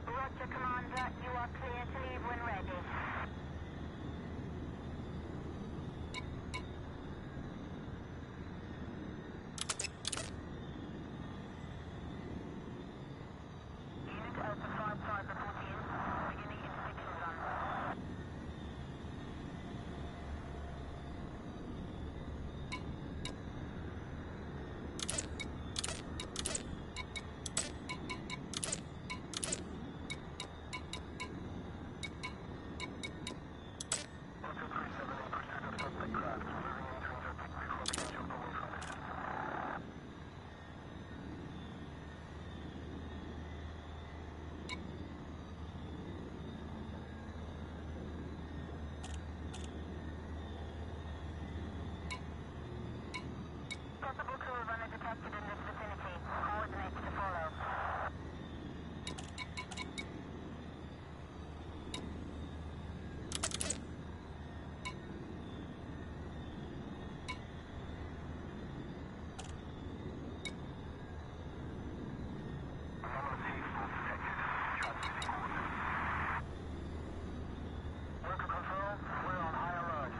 Roger, Commander. You are clear to leave when ready. Unit Alpha 55 reporting in. Beginning interdiction run. Possible crew runner detected in this vicinity. Coordinates to follow. Worker control, we're on high alert.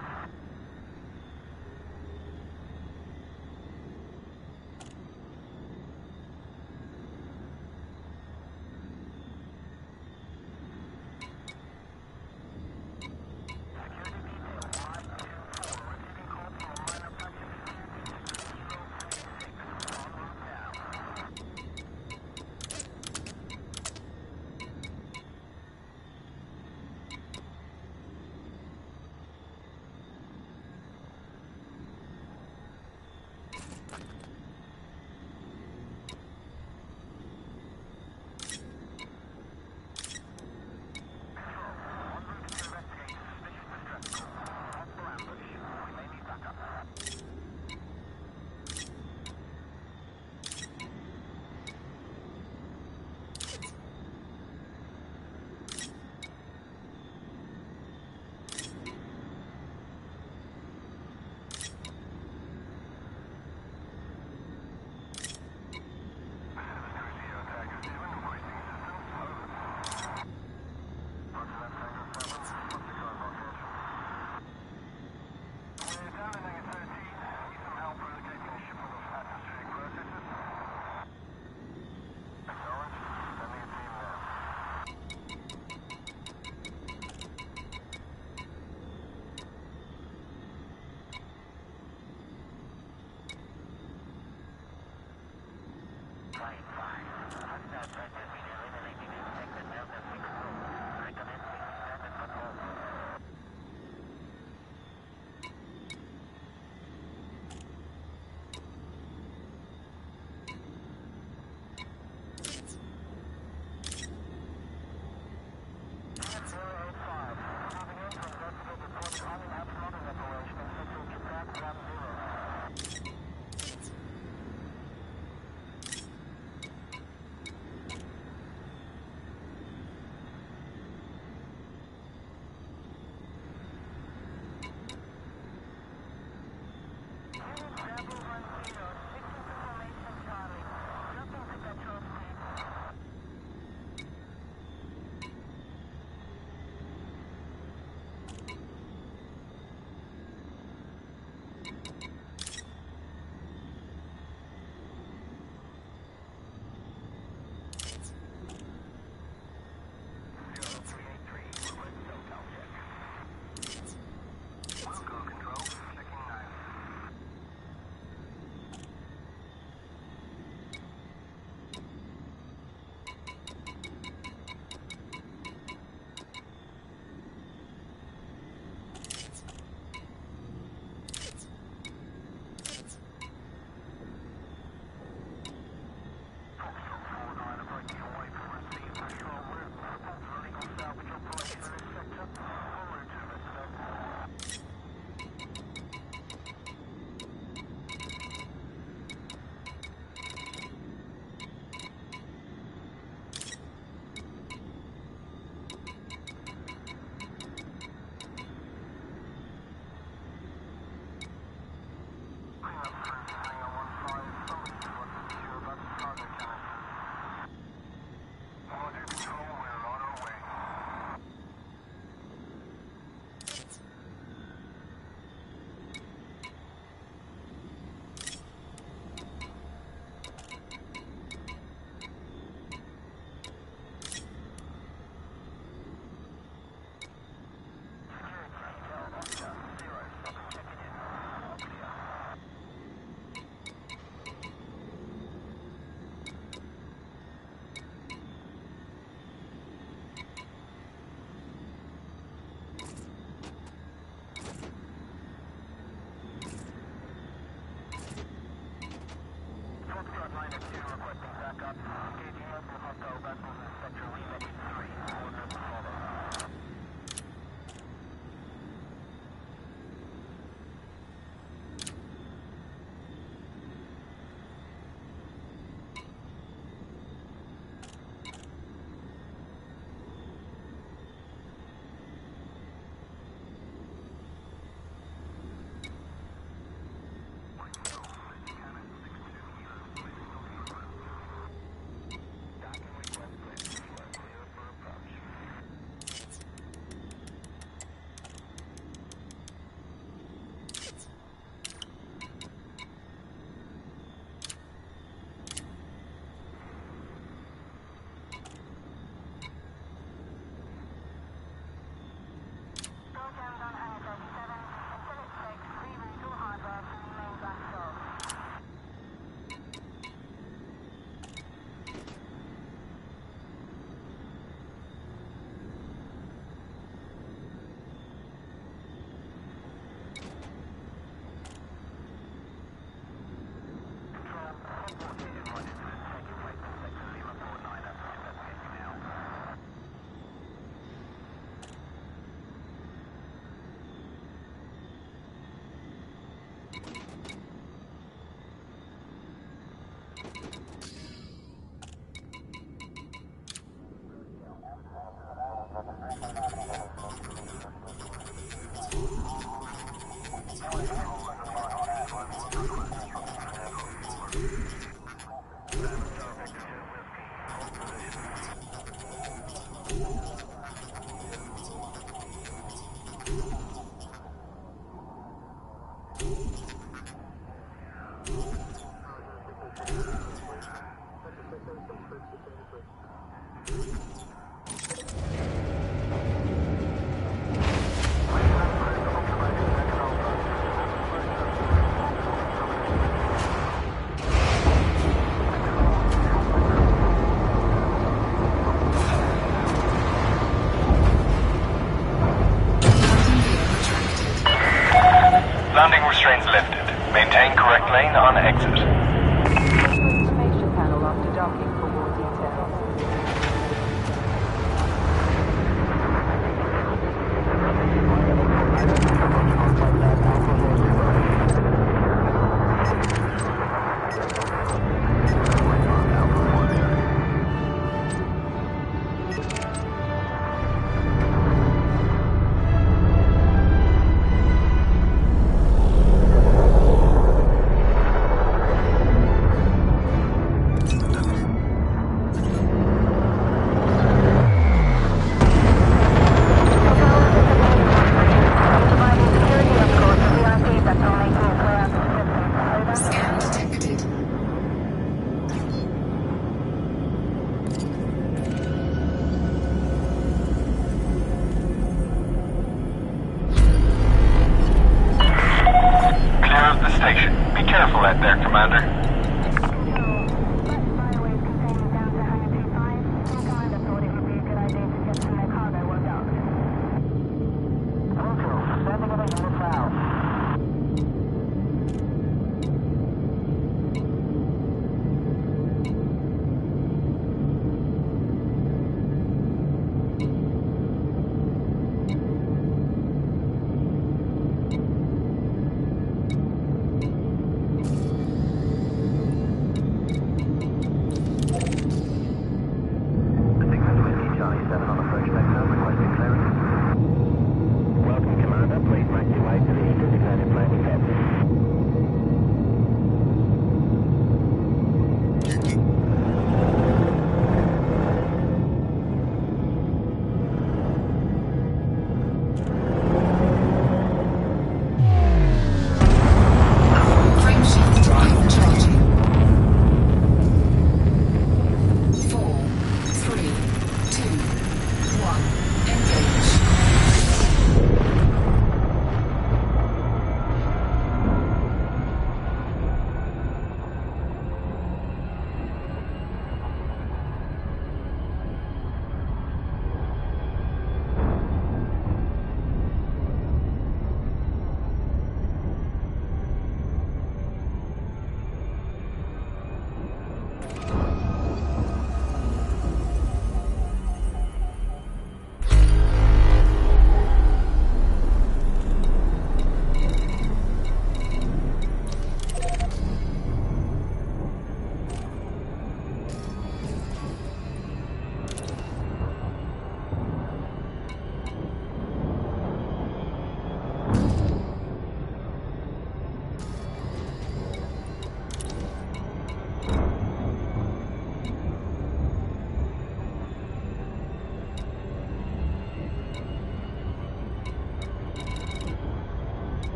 Landing restraints lifted. Maintain correct lane on exit. Information panel after docking for more details.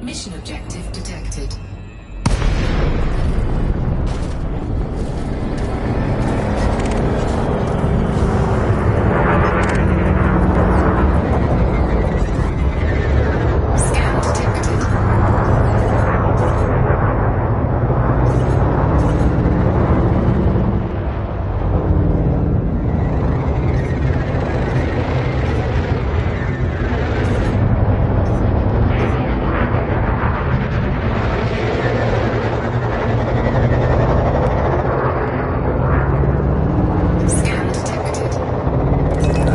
Mission objective detected. Scan detected. Scan detected.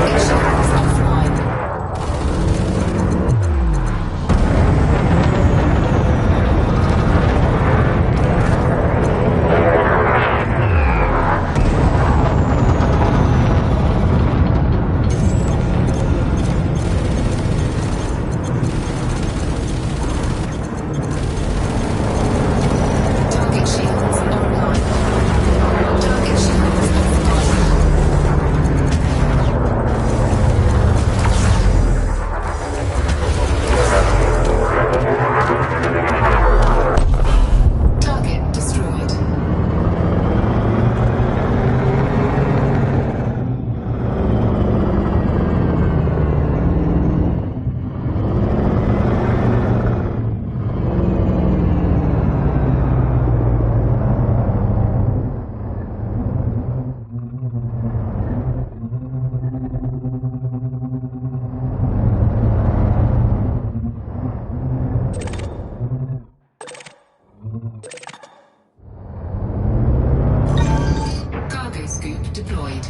Target shields offline. Target shields online. Target shields offline. Target destroyed. Cargo scoop deployed.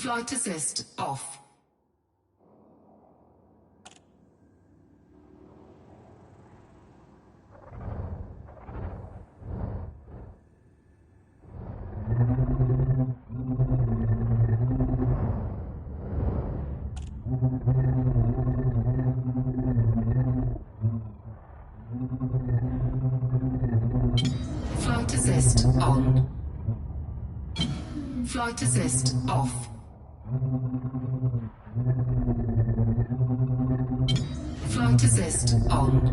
Flight assist off. Flight assist on. Flight assist off. Flight assist on. Flight assist off.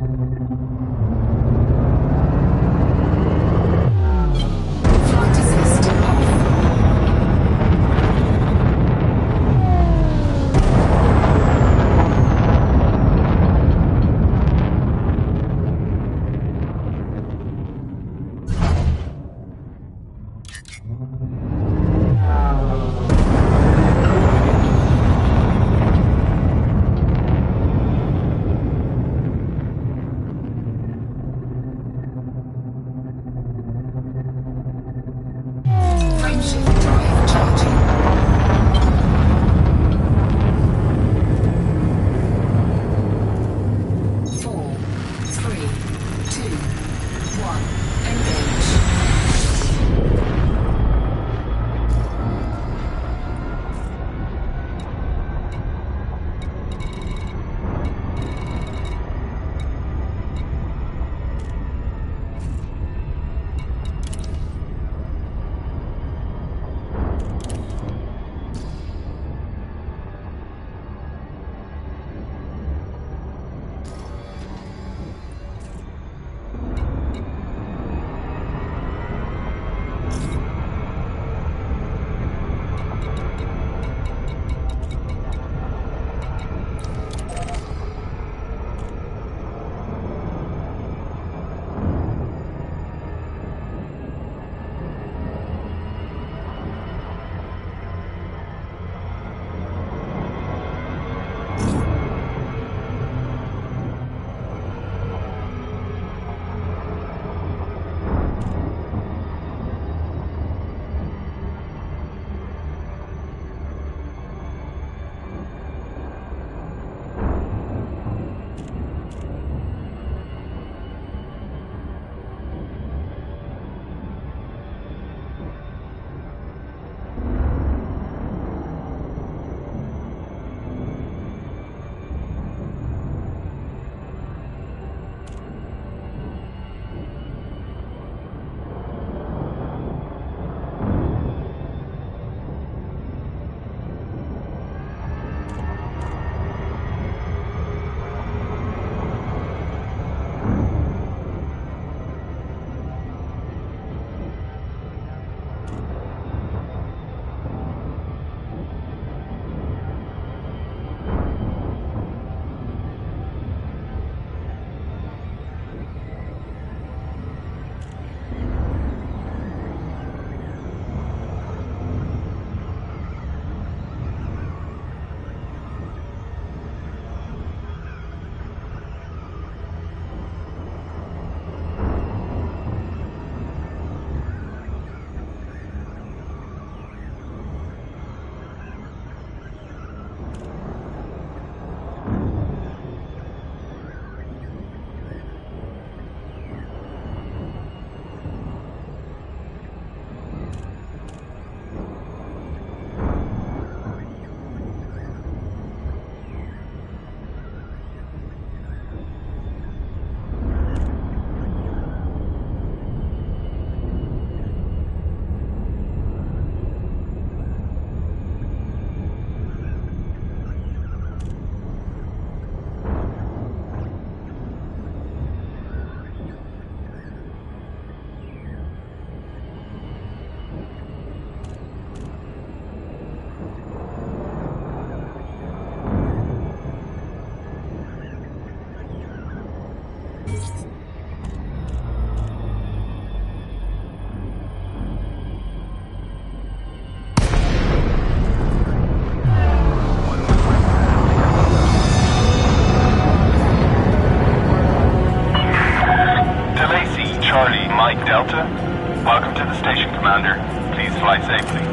fly safely.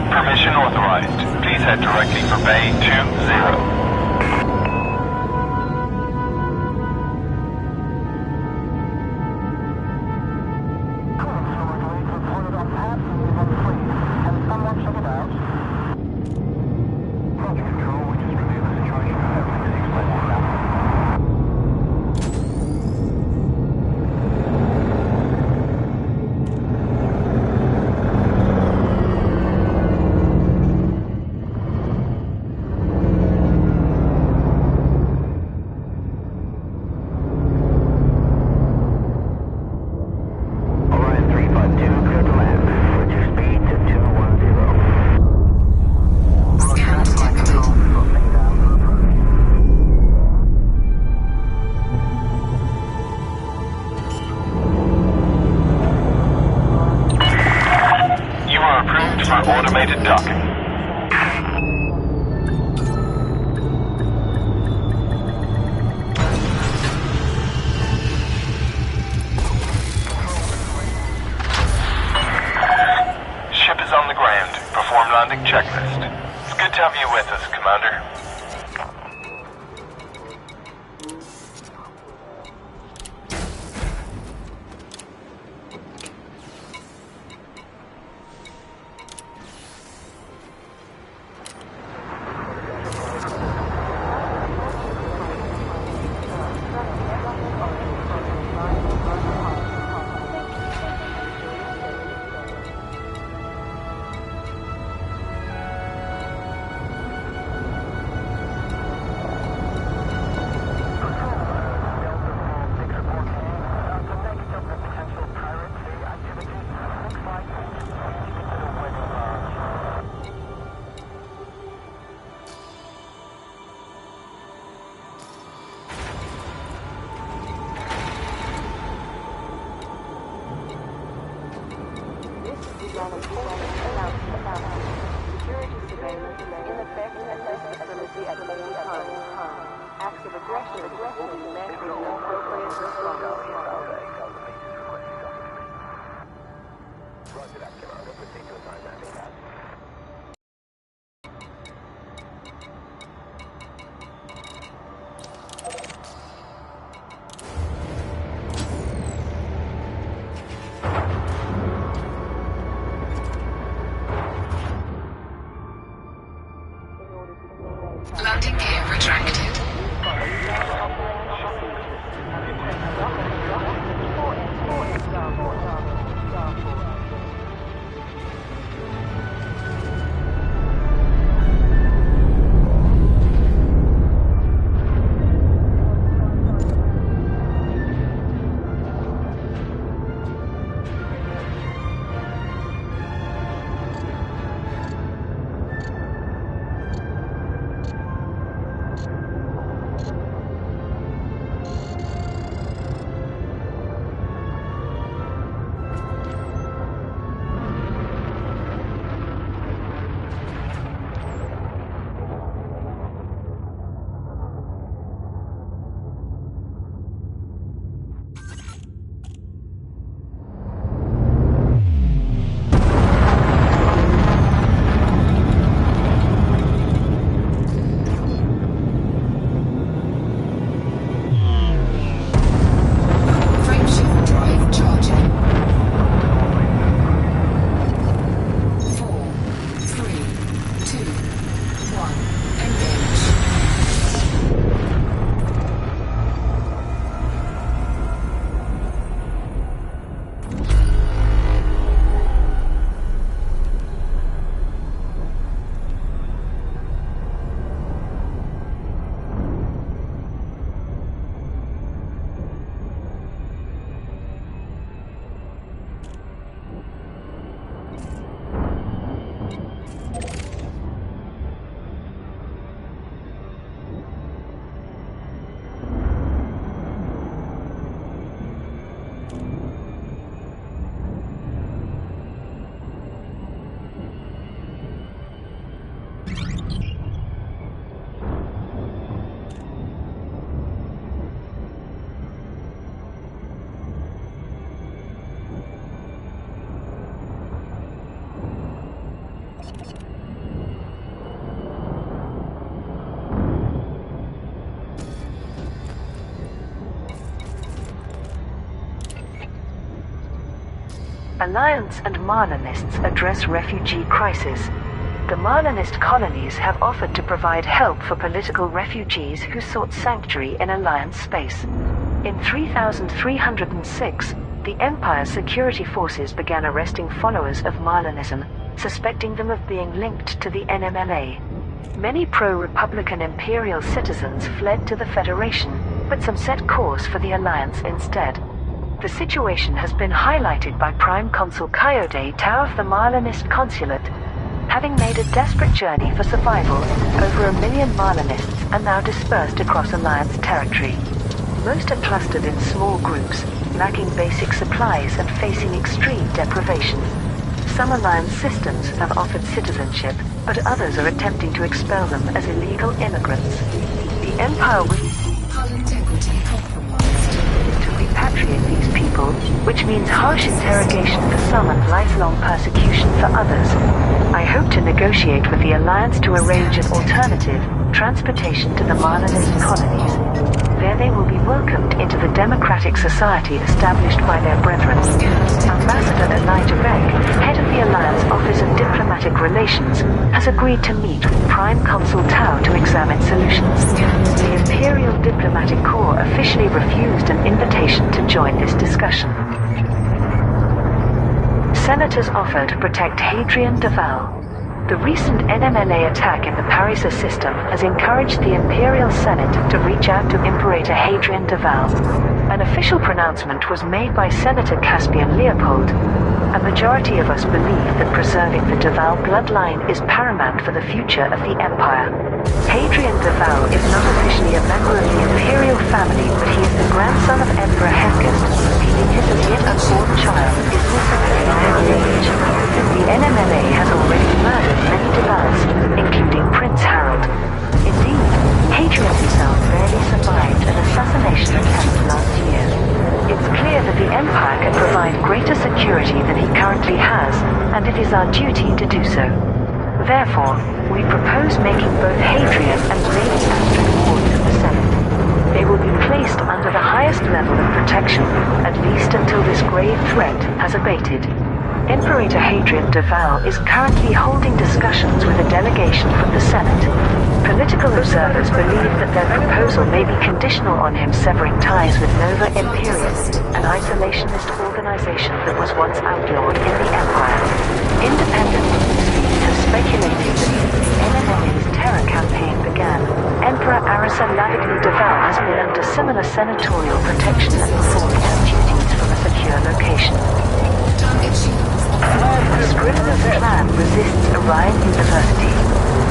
Permission authorized. Please head directly for Bay 20. Automated docking. Ship is on the ground. Perform landing checklist. It's good to have you with us, Commander. Landing gear retracted. Alliance and Marlinists address refugee crisis. The Marlinist colonies have offered to provide help for political refugees who sought sanctuary in Alliance space. In 3306, the Empire's security forces began arresting followers of Marlinism, suspecting them of being linked to the NMLA. Many pro-Republican Imperial citizens fled to the Federation, but some set course for the Alliance instead. The situation has been highlighted by Prime Consul Coyote Tau of the Marlinist Consulate. Having made a desperate journey for survival, over 1 million Marlinists are now dispersed across Alliance territory. Most are clustered in small groups, lacking basic supplies and facing extreme deprivation. Some Alliance systems have offered citizenship, but others are attempting to expel them as illegal immigrants. The Empire Hull integrity compromised. to repatriate these people, which means harsh interrogation for some and lifelong persecution for others. I hope to negotiate with the Alliance to arrange an alternative, transportation to the Marlinist colonies. There they will be welcomed into the democratic society established by their brethren. Ambassador Elijah Beck, head of the Alliance Office of Diplomatic Relations, has agreed to meet with Prime Consul Tau to examine solutions. The Imperial Diplomatic Corps officially refused an invitation to join this discussion. Senators offer to protect Hadrian Duval. The recent NMLA attack in the Parisa system has encouraged the Imperial Senate to reach out to Imperator Hadrian Duval. An official pronouncement was made by Senator Caspian Leopold. A majority of us believe that preserving the Duval bloodline is paramount for the future of the Empire. Hadrian Duval is not officially a member of the Imperial family, but he is the grandson of Emperor Hengist, meaning his as yet unborn child is also very age. The NMLA has already murdered many Duvals, including Prince Harold. Indeed, Hadrian himself barely survived an assassination attempt last year. It's clear that the Empire can provide greater security than he currently has, and it is our duty to do so. Therefore, we propose making both Hadrian and Lady Astrid wards of the Senate. They will be placed under the highest level of protection, at least until this grave threat has abated. Imperator Hadrian Duval is currently holding discussions with a delegation from the Senate. Political observers believe that their proposal may be conditional on him severing ties with Nova Imperium, an isolationist organization that was once outlawed in the Empire. Independent newsfeeds have speculated that since the NMLA's terror campaign began, Emperor ARcADe Duval has been under similar senatorial protection and performed his duties from a secure location. Target shields The Scrivener's clan resists Orion University.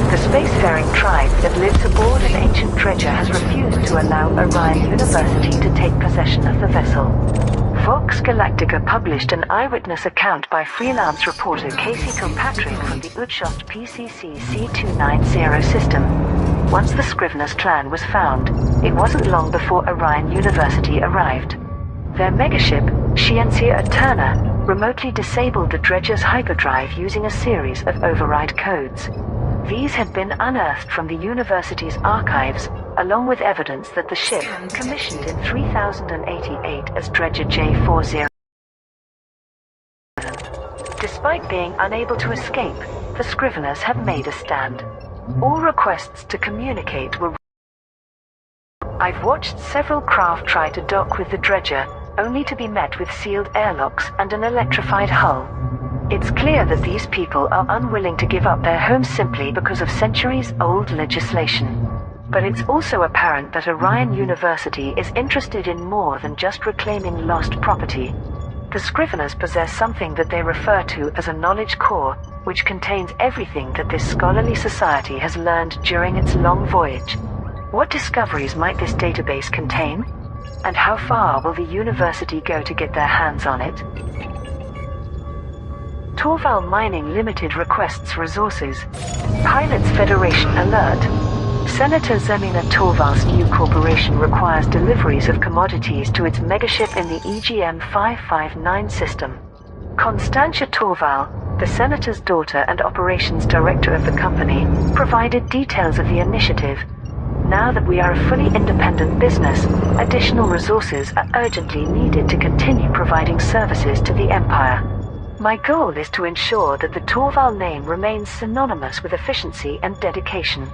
The spacefaring tribe that lives aboard an ancient dredger has refused to allow Orion University to take possession of the vessel. Vox Galactica published an eyewitness account by freelance reporter Casey Kilpatrick from the Utshost PCC C290 system. Once the Scrivener's clan was found, it wasn't long before Orion University arrived. Their megaship, Scientia Eterna, remotely disabled the dredger's hyperdrive using a series of override codes. These had been unearthed from the university's archives, along with evidence that the ship, commissioned in 3088 as Dredger J40. Despite being unable to escape, the Scriveners have made a stand. All requests to communicate were. I've watched several craft try to dock with the dredger, only to be met with sealed airlocks and an electrified hull. It's clear that these people are unwilling to give up their homes simply because of centuries-old legislation. But it's also apparent that Orion University is interested in more than just reclaiming lost property. The Scriveners possess something that they refer to as a knowledge core, which contains everything that this scholarly society has learned during its long voyage. What discoveries might this database contain? And how far will the university go to get their hands on it? Torval Mining Limited requests resources. Pilots Federation alert. Senator Zemina Torval's new corporation requires deliveries of commodities to its megaship in the EGM 559 system. Constantia Torval, the senator's daughter and operations director of the company, provided details of the initiative. Now that we are a fully independent business, additional resources are urgently needed to continue providing services to the Empire. My goal is to ensure that the Torval name remains synonymous with efficiency and dedication.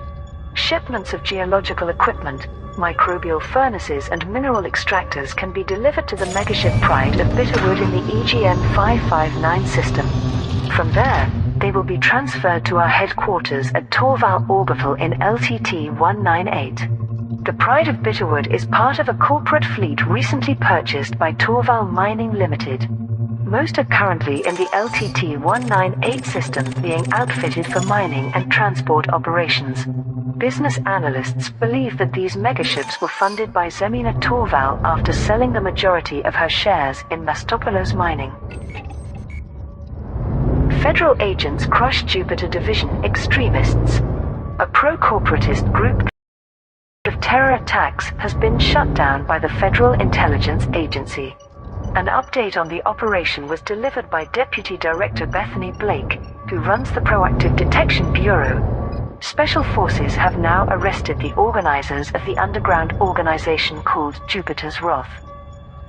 Shipments of geological equipment, microbial furnaces and mineral extractors can be delivered to the megaship Pride of Bitterwood in the EGN 559 system. From there, they will be transferred to our headquarters at Torval Orbital in LTT 198. The Pride of Bitterwood is part of a corporate fleet recently purchased by Torval Mining Limited. Most are currently in the LTT 198 system, being outfitted for mining and transport operations. Business analysts believe that these megaships were funded by Zemina Torval after selling the majority of her shares in Mastopoulos Mining. Federal agents crush Jupiter Division extremists. A pro-corporatist group of terror attacks has been shut down by the Federal Intelligence Agency. An update on the operation was delivered by Deputy Director Bethany Blake, who runs the Proactive Detection Bureau. Special forces have now arrested the organizers of the underground organization called Jupiter's Wrath.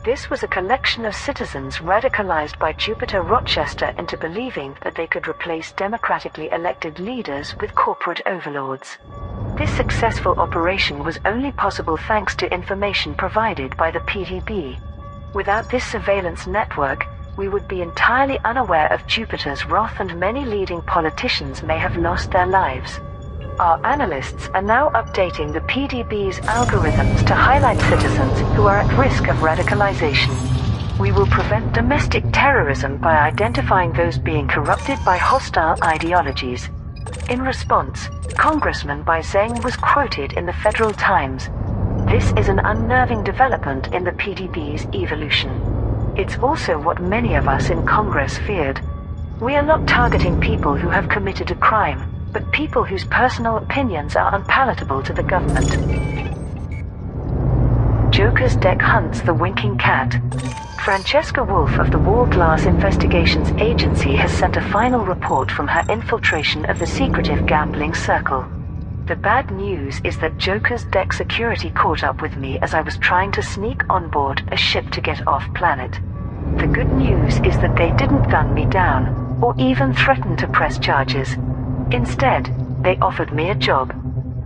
This was a collection of citizens radicalized by Jupiter Rochester into believing that they could replace democratically elected leaders with corporate overlords. This successful operation was only possible thanks to information provided by the PDB. Without this surveillance network, we would be entirely unaware of Jupiter's Wrath, and many leading politicians may have lost their lives. Our analysts are now updating the PDB's algorithms to highlight citizens who are at risk of radicalization. We will prevent domestic terrorism by identifying those being corrupted by hostile ideologies. In response, Congressman Bai Zheng was quoted in the Federal Times. This is an unnerving development in the PDB's evolution. It's also what many of us in Congress feared. We are not targeting people who have committed a crime, but people whose personal opinions are unpalatable to the government. Joker's deck hunts the winking cat. Francesca Wolf of the Wall Glass Investigations Agency has sent a final report from her infiltration of the secretive gambling circle. The bad news is that Joker's deck security caught up with me as I was trying to sneak on board a ship to get off planet. The good news is that they didn't gun me down, or even threaten to press charges. Instead, they offered me a job.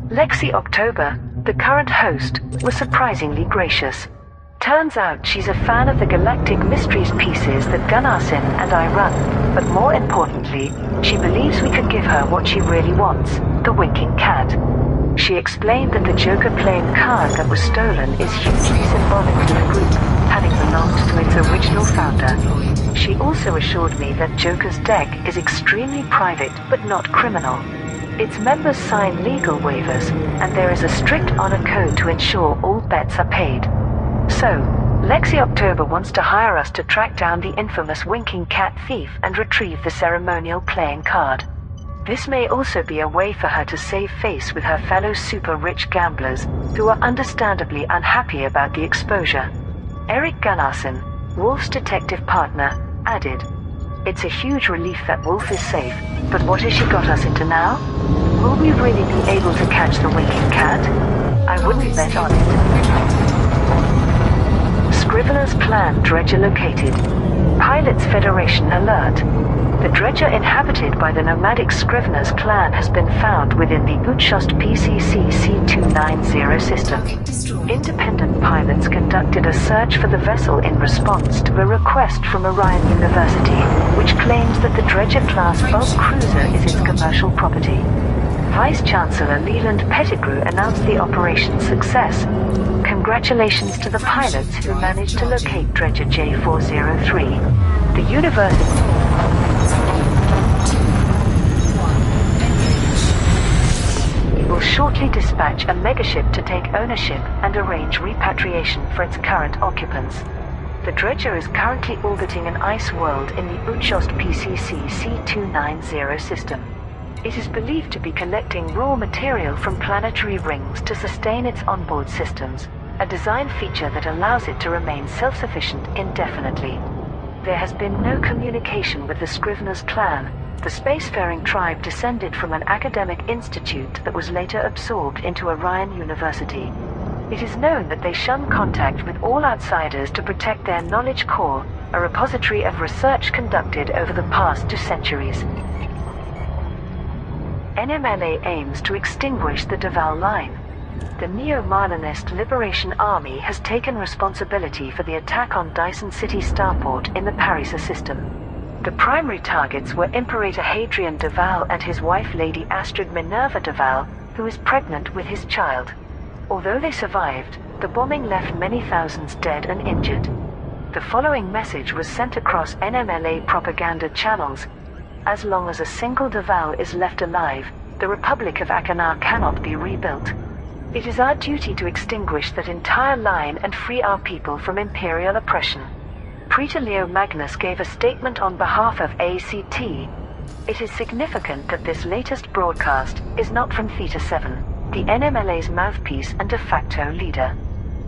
Lexi October, the current host, was surprisingly gracious. Turns out she's a fan of the Galactic Mysteries pieces that Gunnarsson and I run, but more importantly, she believes we could give her what she really wants, the winking cat. She explained that the Joker playing card that was stolen is hugely symbolic to the group, having belonged to its original founder. She also assured me that Joker's deck is extremely private but not criminal. Its members sign legal waivers, and there is a strict honor code to ensure all bets are paid. So, Lexi October wants to hire us to track down the infamous winking cat thief and retrieve the ceremonial playing card. This may also be a way for her to save face with her fellow super-rich gamblers, who are understandably unhappy about the exposure. Eric Gunnarsson, Wolf's detective partner, added, "It's a huge relief that Wolf is safe, but what has she got us into now? Will we really be able to catch the winking cat? I wouldn't bet on it." Scrivener's Plan Dredger located. Pilots Federation alert. The dredger inhabited by the nomadic Scrivener's clan has been found within the Uchost PCC C290 system. Independent pilots conducted a search for the vessel in response to a request from Orion University, which claims that the Dredger-class bulk cruiser is its commercial property. Vice-Chancellor Leland Pettigrew announced the operation's success. Congratulations to the pilots who managed to locate Dredger J403. The university will shortly dispatch a megaship to take ownership and arrange repatriation for its current occupants. The dredger is currently orbiting an ice world in the Uchost PCC C290 system. It is believed to be collecting raw material from planetary rings to sustain its onboard systems, a design feature that allows it to remain self-sufficient indefinitely. There has been no communication with the Scrivener's clan. The spacefaring tribe descended from an academic institute that was later absorbed into Orion University. It is known that they shun contact with all outsiders to protect their knowledge core, a repository of research conducted over the past 2 centuries. NMLA aims to extinguish the Duval line. The Neo-Marlinist Liberation Army has taken responsibility for the attack on Dyson City starport in the Parisa system. The primary targets were Imperator Hadrian Duval and his wife Lady Astrid Minerva Duval, who is pregnant with his child. Although they survived, the bombing left many thousands dead and injured. The following message was sent across NMLA propaganda channels. As long as a single Duval is left alive, the Republic of Achenar cannot be rebuilt. It is our duty to extinguish that entire line and free our people from imperial oppression. Praetor Leo Magnus gave a statement on behalf of ACT. It is significant that this latest broadcast is not from Theta 7, the NMLA's mouthpiece and de facto leader.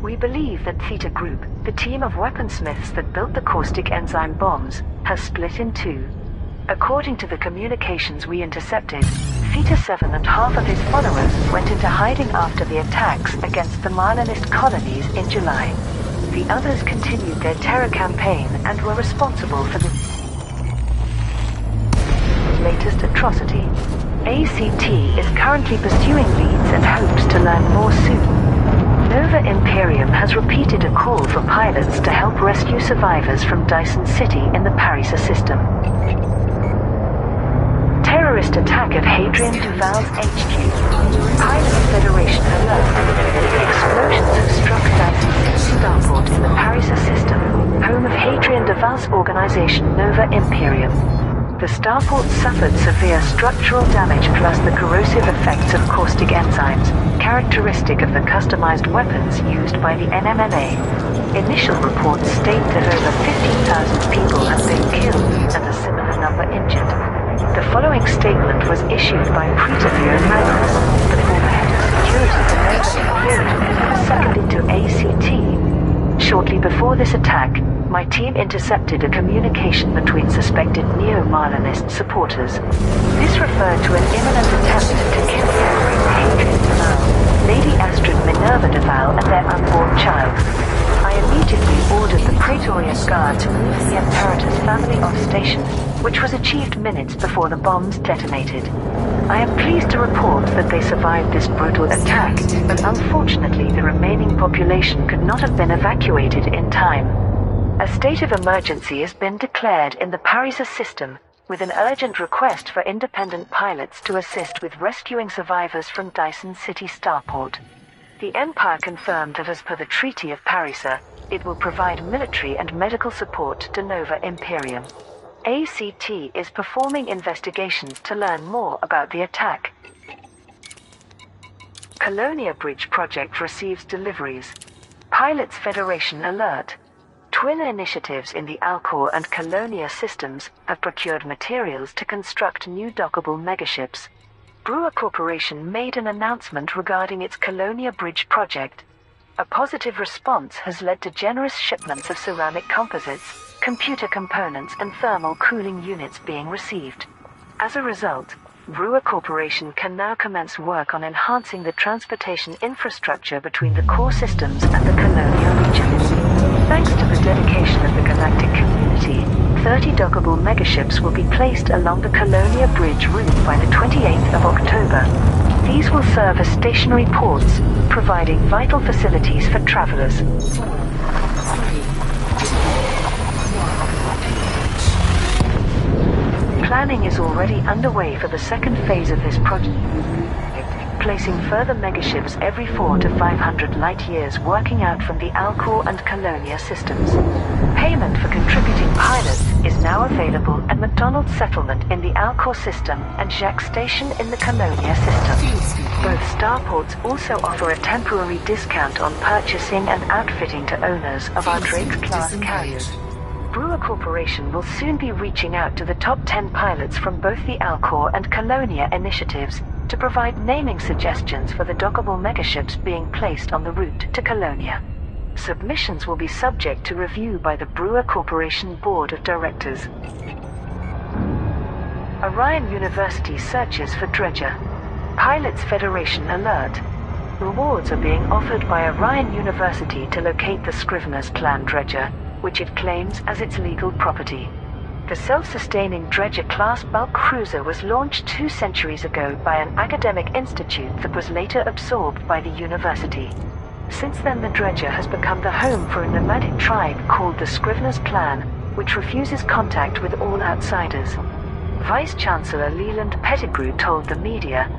We believe that Theta Group, the team of weaponsmiths that built the caustic enzyme bombs, has split in 2. According to the communications we intercepted, Theta 7 and half of his followers went into hiding after the attacks against the Marlinist colonies in July. The others continued their terror campaign and were responsible for the latest atrocity. ACT is currently pursuing leads and hopes to learn more soon. Nova Imperium has repeated a call for pilots to help rescue survivors from Dyson City in the Parisa system. Terrorist attack at Hadrian Duval's HQ. Pilots Federation alert. Explosions have struck Dyson City starport in the Parisa system, home of Hadrian Duval's organization Nova Imperium. The starport suffered severe structural damage plus the corrosive effects of caustic enzymes, characteristic of the customized weapons used by the NMLA. Initial reports state that over 15,000 people have been killed and a similar number injured. The following statement was issued by Praetor Leo Magnus, the former head of security for Nova Imperium and seconded to ACT. Shortly before this attack, my team intercepted a communication between suspected Neo-Marlinist supporters. This referred to an imminent attempt to kill Hadrian Duval, Lady Astrid Minerva Duval and their unborn child. I immediately ordered the Praetorian Guard to move the Imperator's family off station, which was achieved minutes before the bombs detonated. I am pleased to report that they survived this brutal attack, but unfortunately the remaining population could not have been evacuated in time. A state of emergency has been declared in the Parisa system, with an urgent request for independent pilots to assist with rescuing survivors from Dyson City starport. The Empire confirmed that as per the Treaty of Parisa, it will provide military and medical support to Nova Imperium. ACT is performing investigations to learn more about the attack. Colonia Bridge project receives deliveries. Pilots Federation alert. Twin initiatives in the Alcor and Colonia systems have procured materials to construct new dockable megaships. Brewer Corporation made an announcement regarding its Colonia Bridge project. A positive response has led to generous shipments of ceramic composites, computer components and thermal cooling units being received. As a result, Brewer Corporation can now commence work on enhancing the transportation infrastructure between the core systems and the Colonia region. Thanks to the dedication of the galactic community, 30 dockable megaships will be placed along the Colonia Bridge route by the 28th of October. These will serve as stationary ports, providing vital facilities for travelers. Planning is already underway for the second phase of this project, placing further megaships every 400 to 500 light-years working out from the Alcor and Colonia systems. Payment for contributing pilots is now available at McDonald's Settlement in the Alcor system and Jacques Station in the Colonia system. Both starports also offer a temporary discount on purchasing and outfitting to owners of our Drake-class carriers. Brewer Corporation will soon be reaching out to the top 10 pilots from both the Alcor and Colonia initiatives to provide naming suggestions for the dockable megaships being placed on the route to Colonia. Submissions will be subject to review by the Brewer Corporation Board of Directors. Orion University searches for dredger. Pilots Federation alert. Rewards are being offered by Orion University to locate the Scrivener's Plan dredger, which it claims as its legal property. The self-sustaining Dredger-class bulk cruiser was launched 2 centuries ago by an academic institute that was later absorbed by the university. Since then, the dredger has become the home for a nomadic tribe called the Scrivener's Plan, which refuses contact with all outsiders. Vice-Chancellor Leland Pettigrew told the media,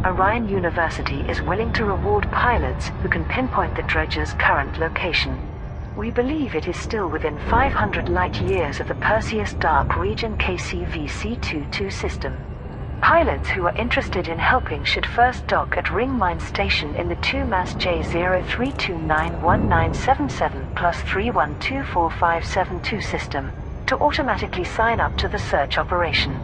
Orion University is willing to reward pilots who can pinpoint the dredger's current location. We believe it is still within 500 light-years of the Perseus Dark Region KCVC-22 system. Pilots who are interested in helping should first dock at Ring Mine Station in the 2-mass J03291977 plus 3124572 system to automatically sign up to the search operation.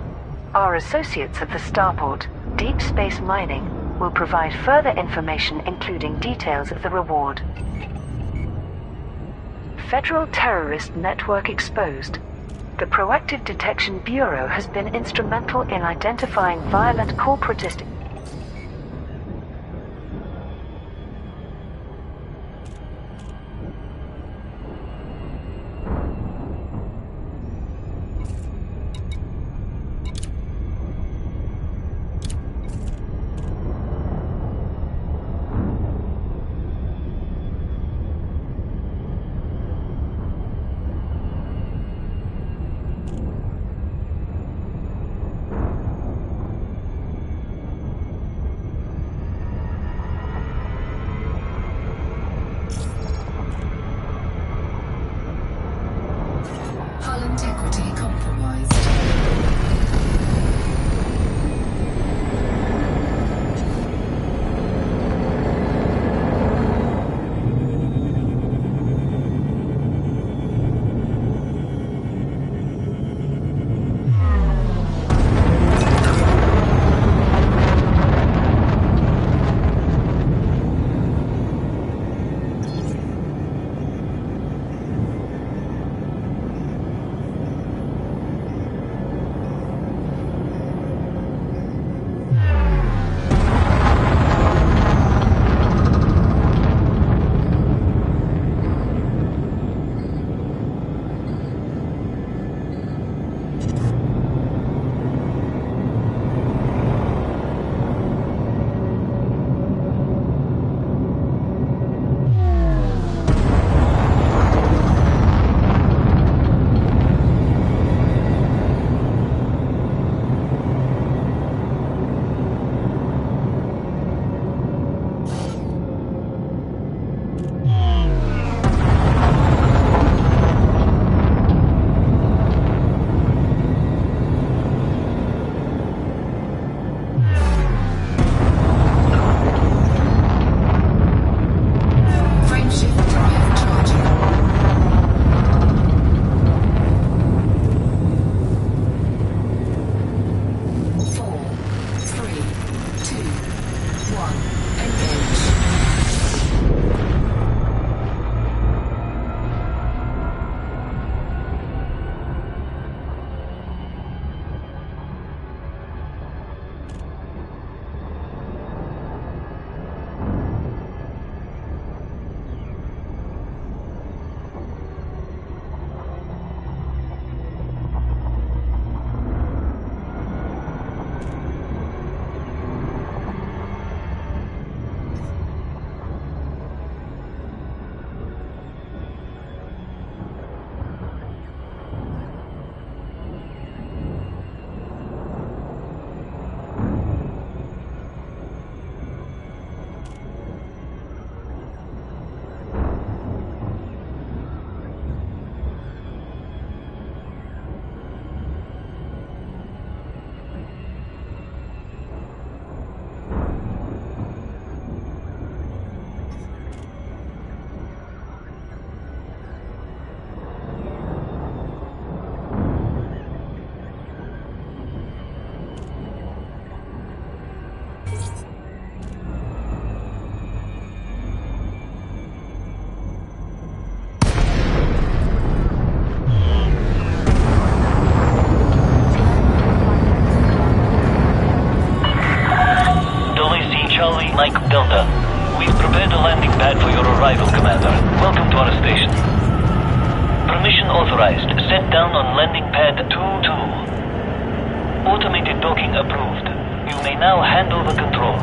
Our associates at the starport, Deep Space Mining, will provide further information including details of the reward. Federal Terrorist Network exposed. The Proactive Detection Bureau has been instrumental in identifying violent corporatist Hull integrity compromised. Mike Delta. We pad for your arrival, Commander. Welcome to our station. Permission authorized. Set down on landing pad 2-2. Automated docking approved. You may now hand over control.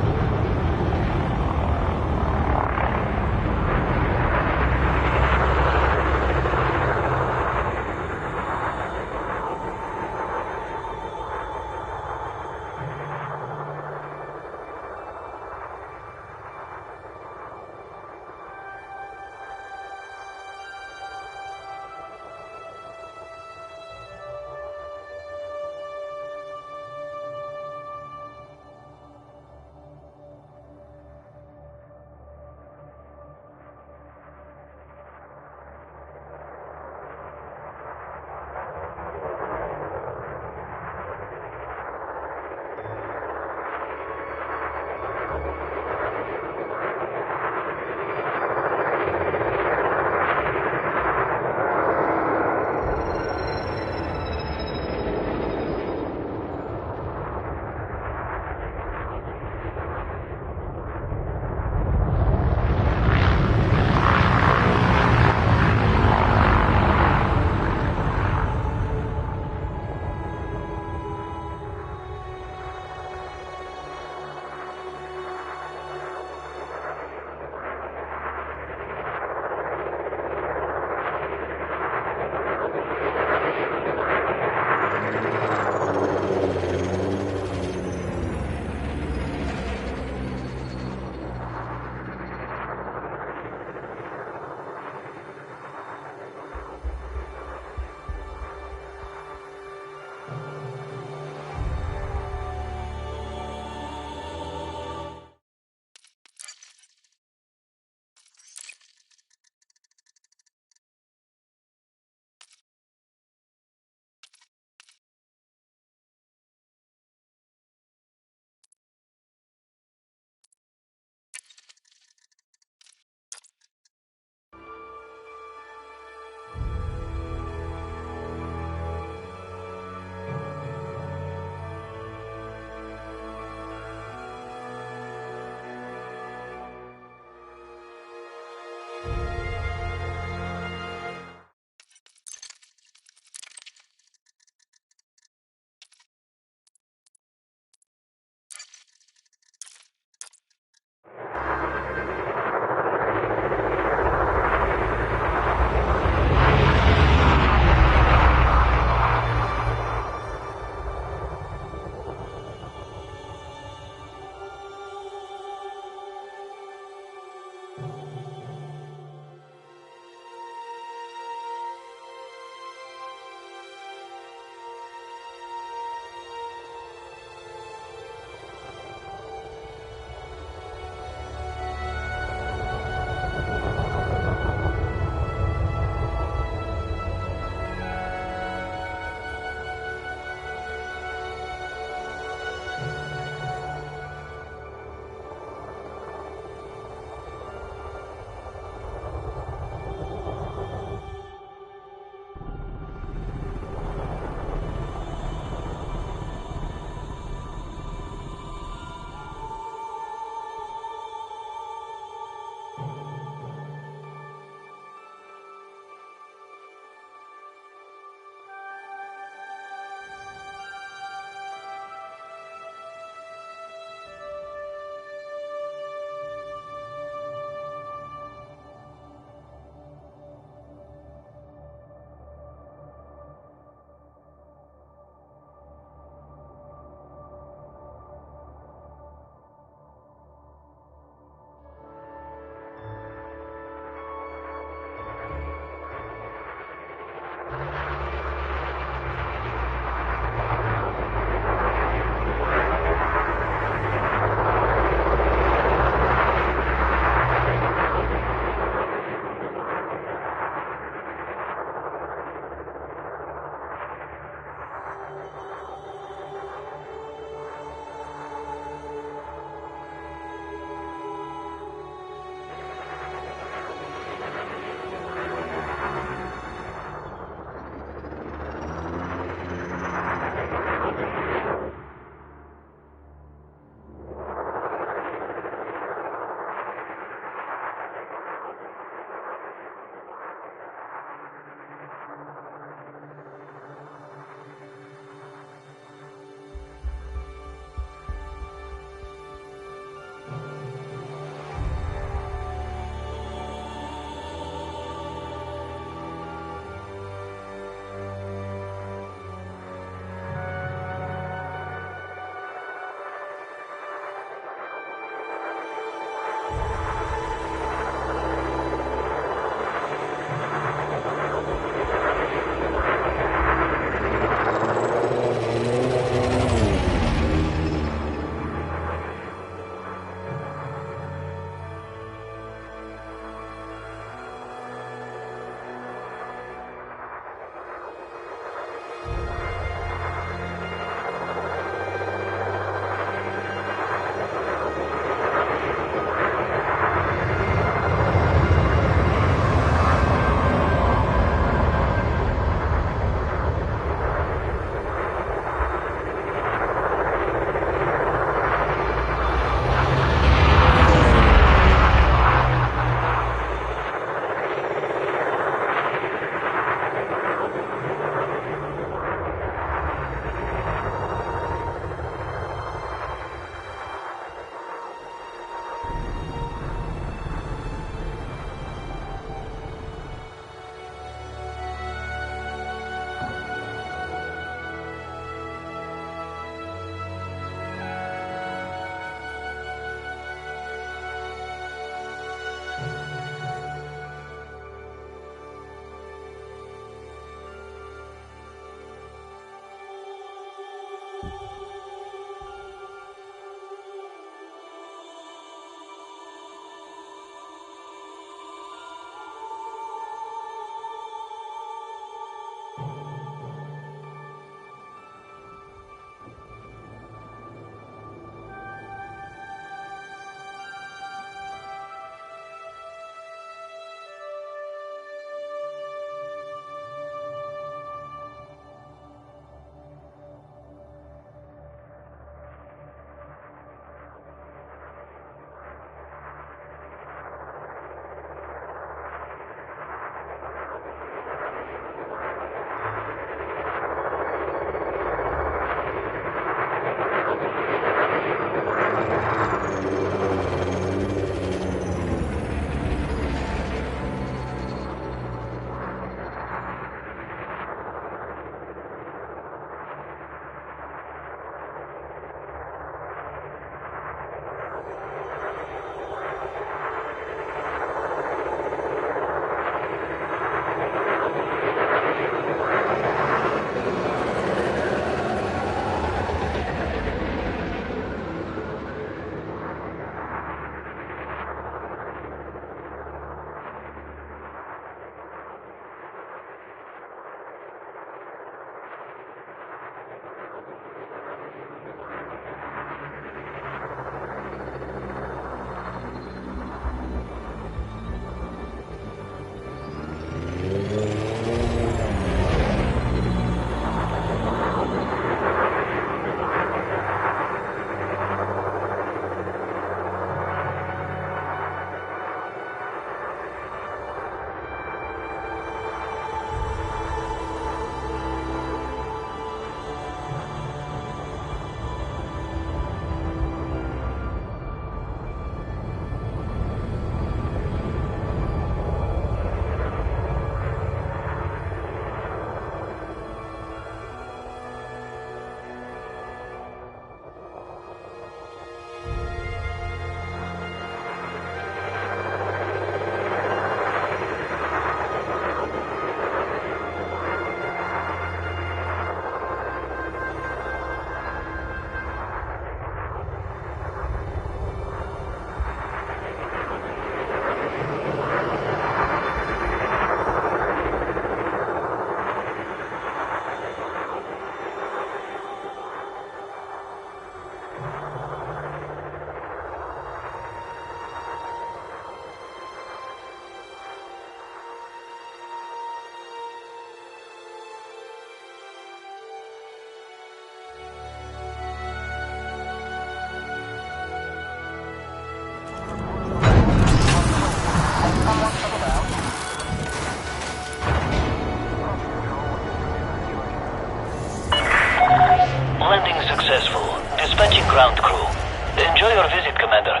Enjoy your visit, Commander.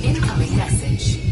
Incoming message.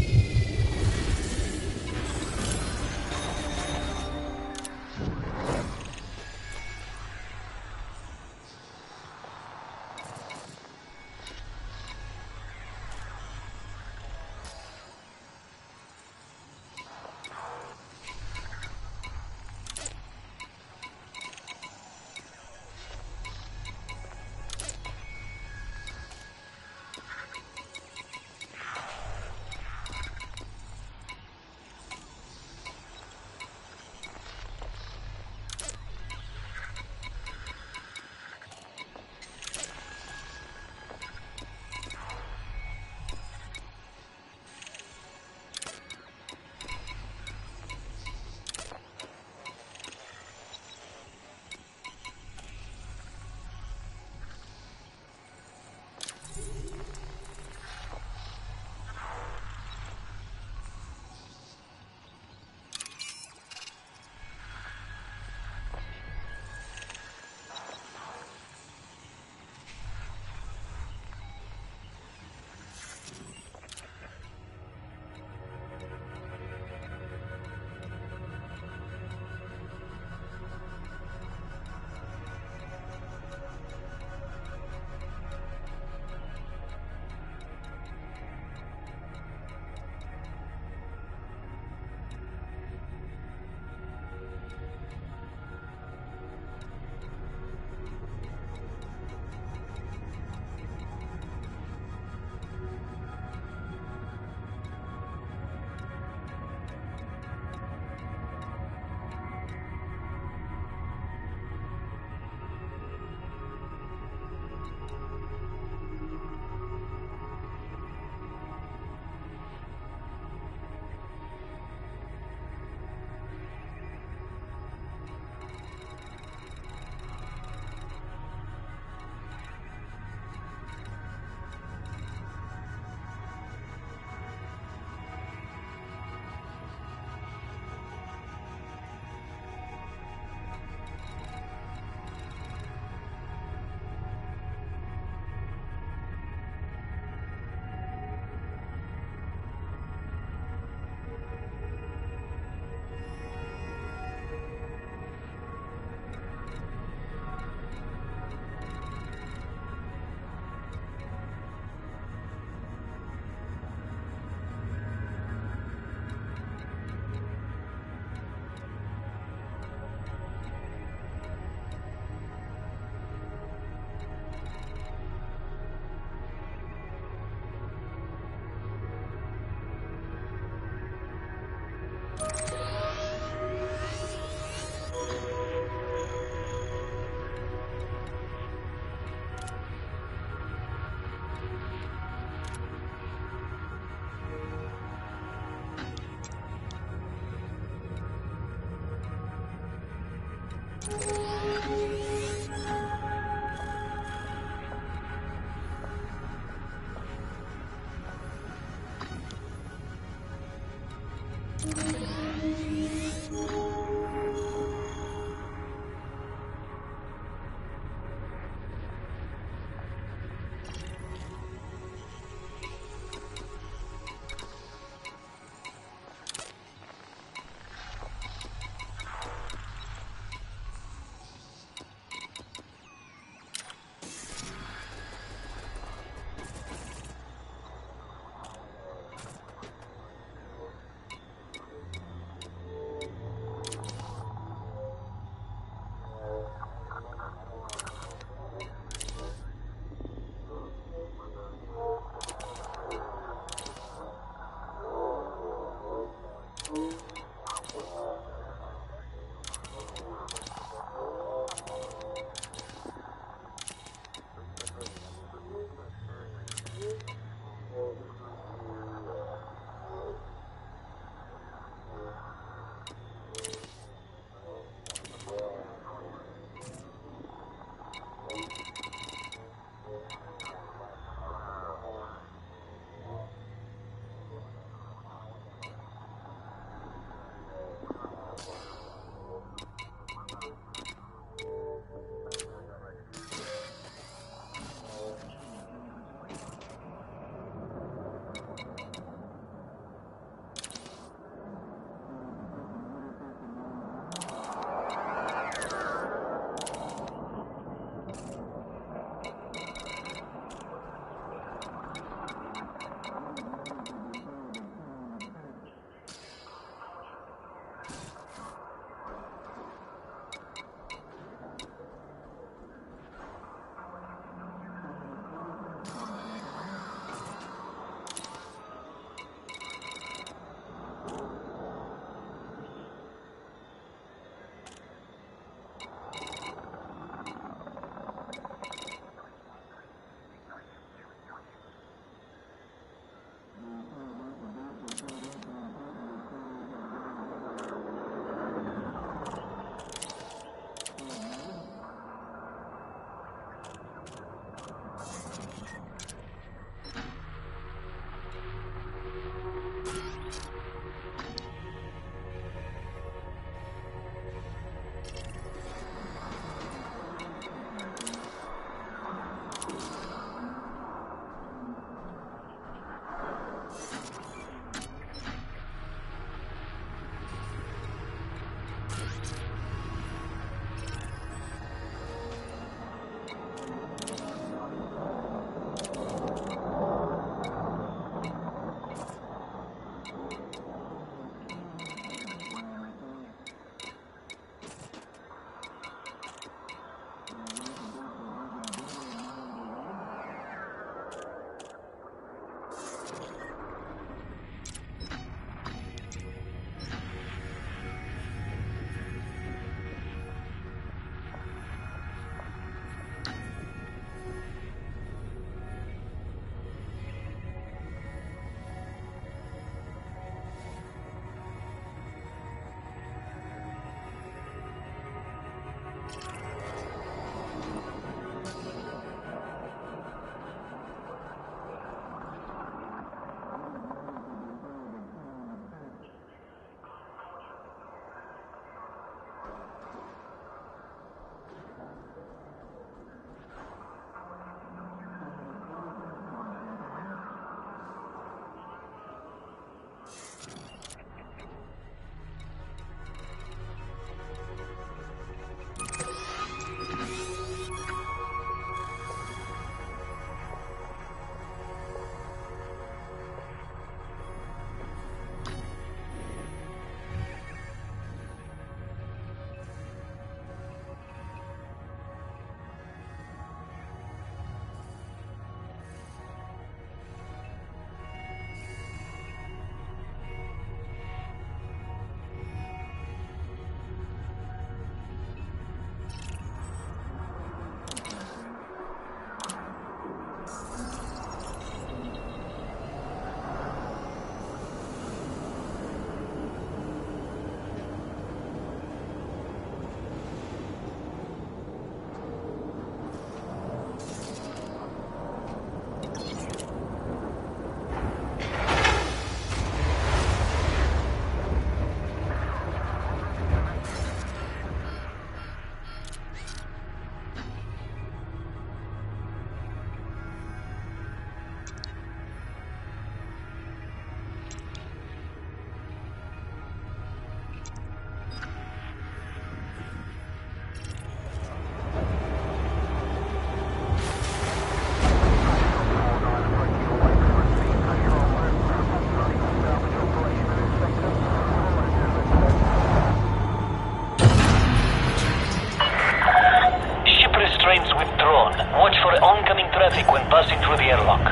traffic when passing through the airlock.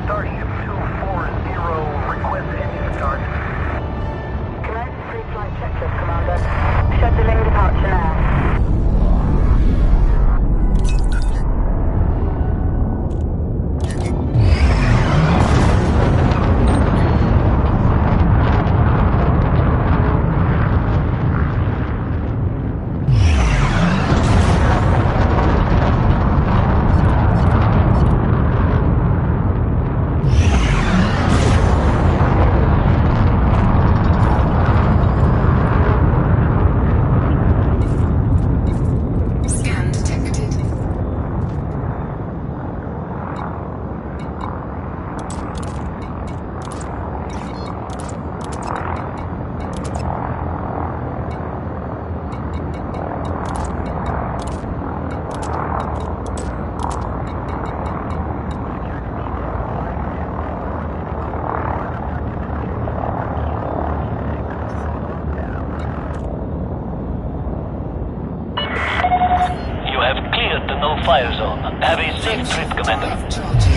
Starship 240, request engine start. Commence pre-flight checklist, Commander. Scheduling departure now. Fire zone. Have a safe trip, Commander. Charging.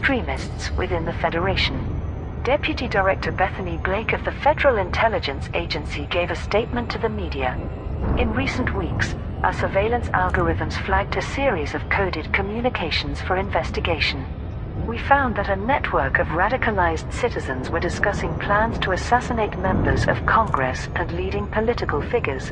extremists within the Federation. Deputy Director Bethany Blake of the Federal Intelligence Agency gave a statement to the media. In recent weeks, our surveillance algorithms flagged a series of coded communications for investigation. We found that a network of radicalized citizens were discussing plans to assassinate members of Congress and leading political figures.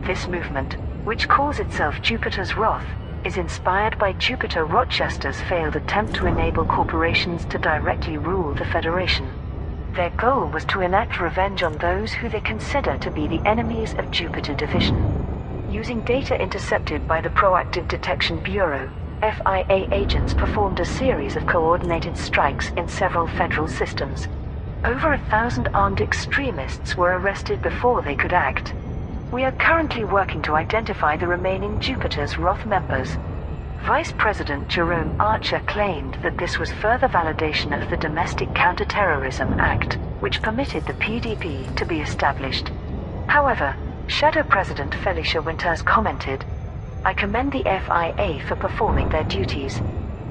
This movement, which calls itself Jupiter's Wrath, is inspired by Jupiter Rochester's failed attempt to enable corporations to directly rule the Federation. Their goal was to enact revenge on those who they consider to be the enemies of Jupiter Division. Using data intercepted by the Proactive Detection Bureau, FIA agents performed a series of coordinated strikes in several federal systems. Over 1,000 armed extremists were arrested before they could act. We are currently working to identify the remaining Jupiter's Wrath members. Vice President Jerome Archer claimed that this was further validation of the Domestic Counterterrorism Act, which permitted the PDP to be established. However, Shadow President Felicia Winters commented, "I commend the FIA for performing their duties,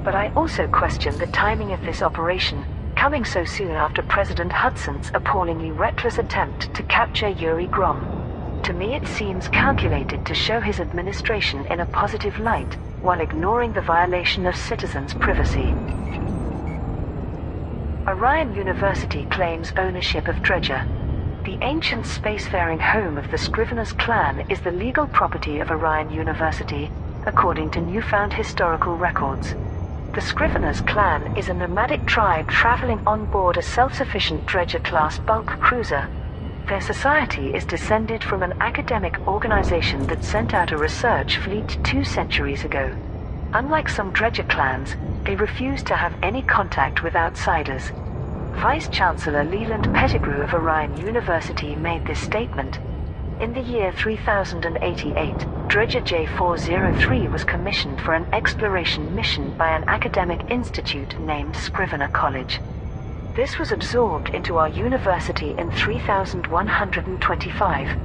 but I also question the timing of this operation, coming so soon after President Hudson's appallingly reckless attempt to capture Yuri Grom. To me it seems calculated to show his administration in a positive light, while ignoring the violation of citizens' privacy." Orion University claims ownership of Dredger. The ancient spacefaring home of the Scriveners clan is the legal property of Orion University, according to newfound historical records. The Scriveners clan is a nomadic tribe traveling on board a self-sufficient Dredger-class bulk cruiser. Their society is descended from an academic organization that sent out a research fleet 2 centuries ago. Unlike some Dredger clans, they refuse to have any contact with outsiders. Vice-Chancellor Leland Pettigrew of Orion University made this statement. In the year 3088, Dredger J403 was commissioned for an exploration mission by an academic institute named Scrivener College. This was absorbed into our university in 3125.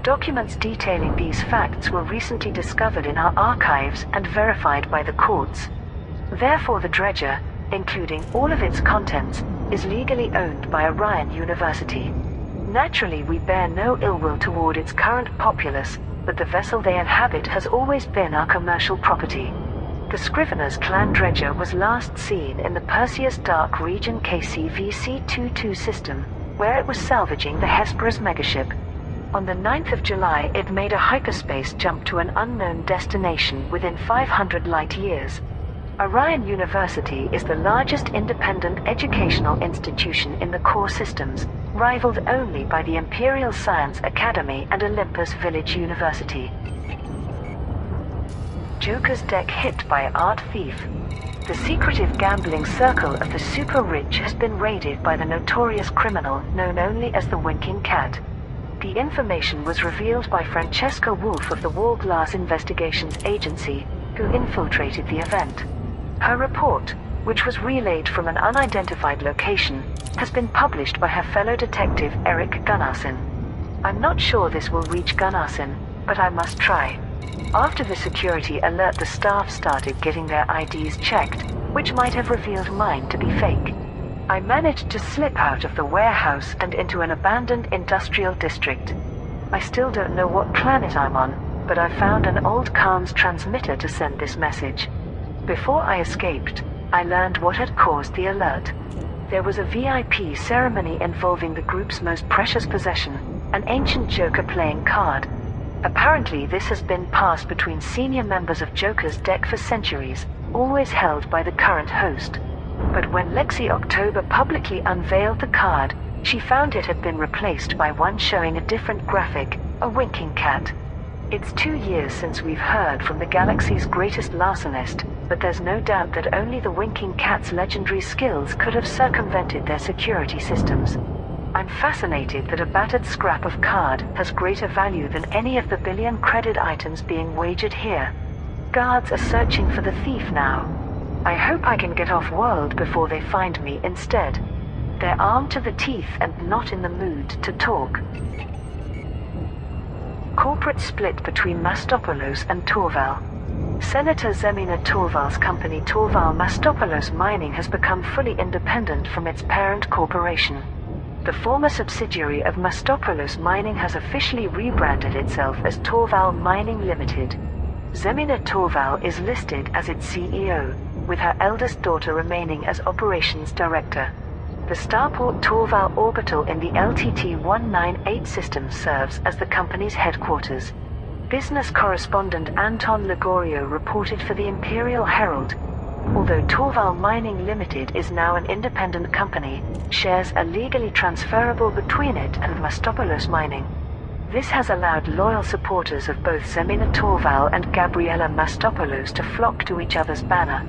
Documents detailing these facts were recently discovered in our archives and verified by the courts. Therefore the Dredger, including all of its contents, is legally owned by Orion University. Naturally, we bear no ill will toward its current populace, but the vessel they inhabit has always been our commercial property. The Scriveners clan Dredger was last seen in the Perseus Dark Region KCVC-22 system, where it was salvaging the Hesperus megaship. On the 9th of July, it made a hyperspace jump to an unknown destination within 500 light years. Orion University is the largest independent educational institution in the core systems, rivaled only by the Imperial Science Academy and Olympus Village University. Joker's deck hit by art thief. The secretive gambling circle of the super-rich has been raided by the notorious criminal known only as the Winking Cat. The information was revealed by Francesca Wolf of the Wall Glass Investigations Agency, who infiltrated the event. Her report, which was relayed from an unidentified location, has been published by her fellow detective Eric Gunnarsson. I'm not sure this will reach Gunnarsson, but I must try. After the security alert, the staff started getting their IDs checked, which might have revealed mine to be fake. I managed to slip out of the warehouse and into an abandoned industrial district. I still don't know what planet I'm on, but I found an old comms transmitter to send this message. Before I escaped, I learned what had caused the alert. There was a VIP ceremony involving the group's most precious possession, an ancient Joker playing card. Apparently this has been passed between senior members of Joker's deck for centuries, always held by the current host. But when Lexi October publicly unveiled the card, she found it had been replaced by one showing a different graphic, a winking cat. It's 2 years since we've heard from the galaxy's greatest larcenist, but there's no doubt that only the winking cat's legendary skills could have circumvented their security systems. I'm fascinated that a battered scrap of card has greater value than any of the billion credit items being wagered here. Guards are searching for the thief now. I hope I can get off-world before they find me instead. They're armed to the teeth and not in the mood to talk. Corporate split between Mastopoulos and Torval. Senator Zemina Torval's company Torval Mastopoulos Mining has become fully independent from its parent corporation. The former subsidiary of Mastopoulos Mining has officially rebranded itself as Torval Mining Limited. Zemina Torval is listed as its CEO, with her eldest daughter remaining as operations director. The starport Torval orbital in the LTT-198 system serves as the company's headquarters. Business correspondent Anton Ligorio reported for the Imperial Herald. Although Torval Mining Limited is now an independent company, shares are legally transferable between it and Mastopoulos Mining. This has allowed loyal supporters of both Zemina Torval and Gabriela Mastopoulos to flock to each other's banner.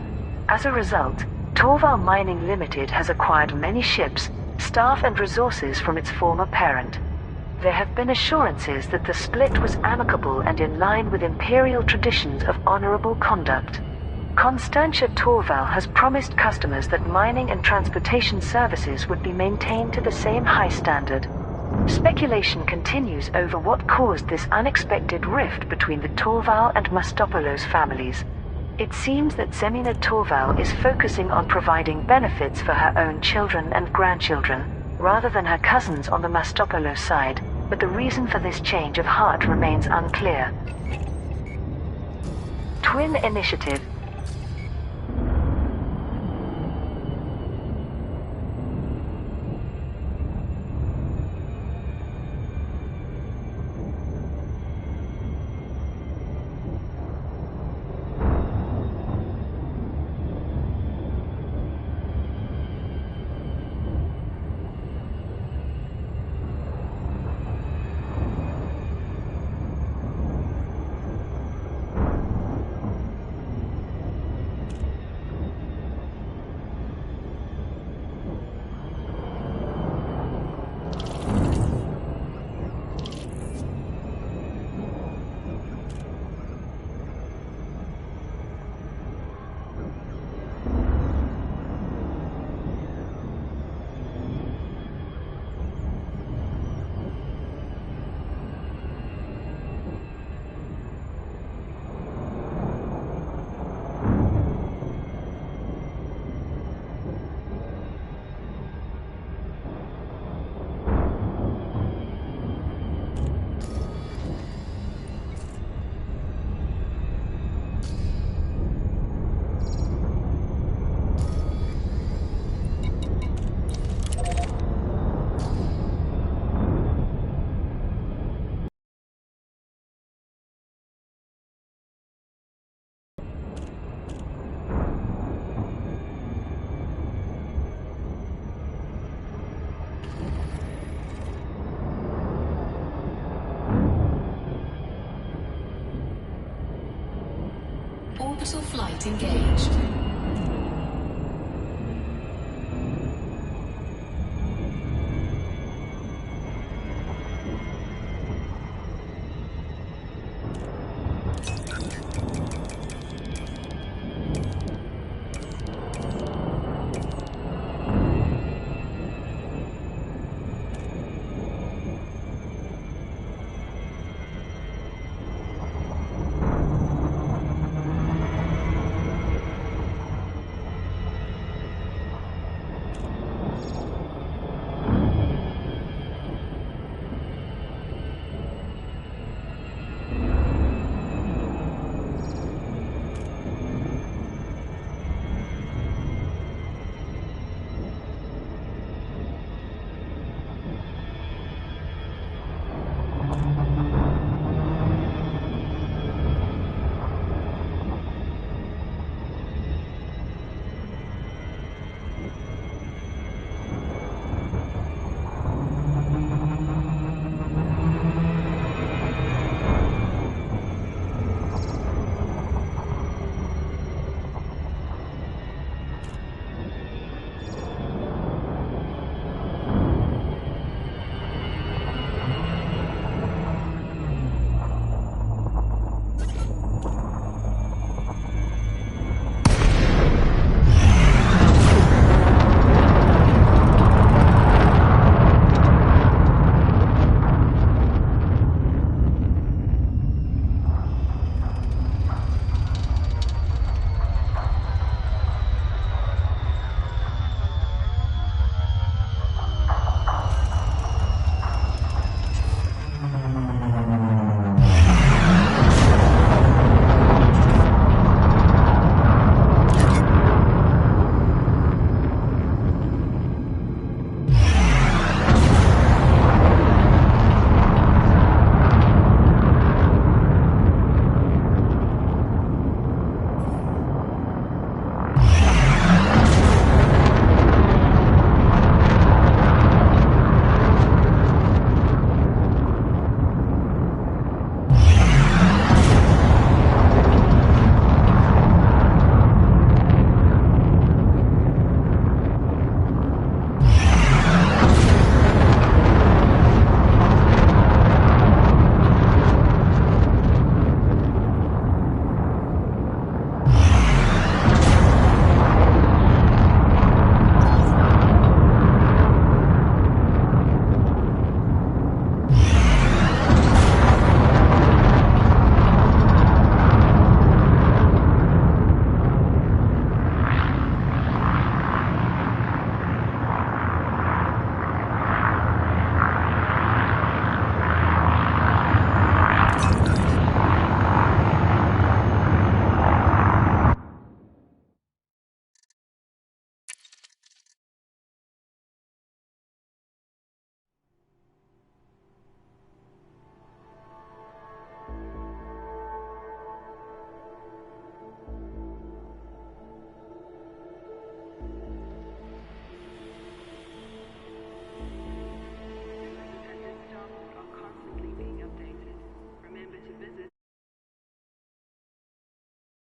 As a result, Torval Mining Limited has acquired many ships, staff and resources from its former parent. There have been assurances that the split was amicable and in line with imperial traditions of honorable conduct. Constantia Torval has promised customers that mining and transportation services would be maintained to the same high standard. Speculation continues over what caused this unexpected rift between the Torval and Mastopoulos families. It seems that Zemina Torval is focusing on providing benefits for her own children and grandchildren, rather than her cousins on the Mastopoulos side, but the reason for this change of heart remains unclear. Twin Initiative. Orbital flight engaged.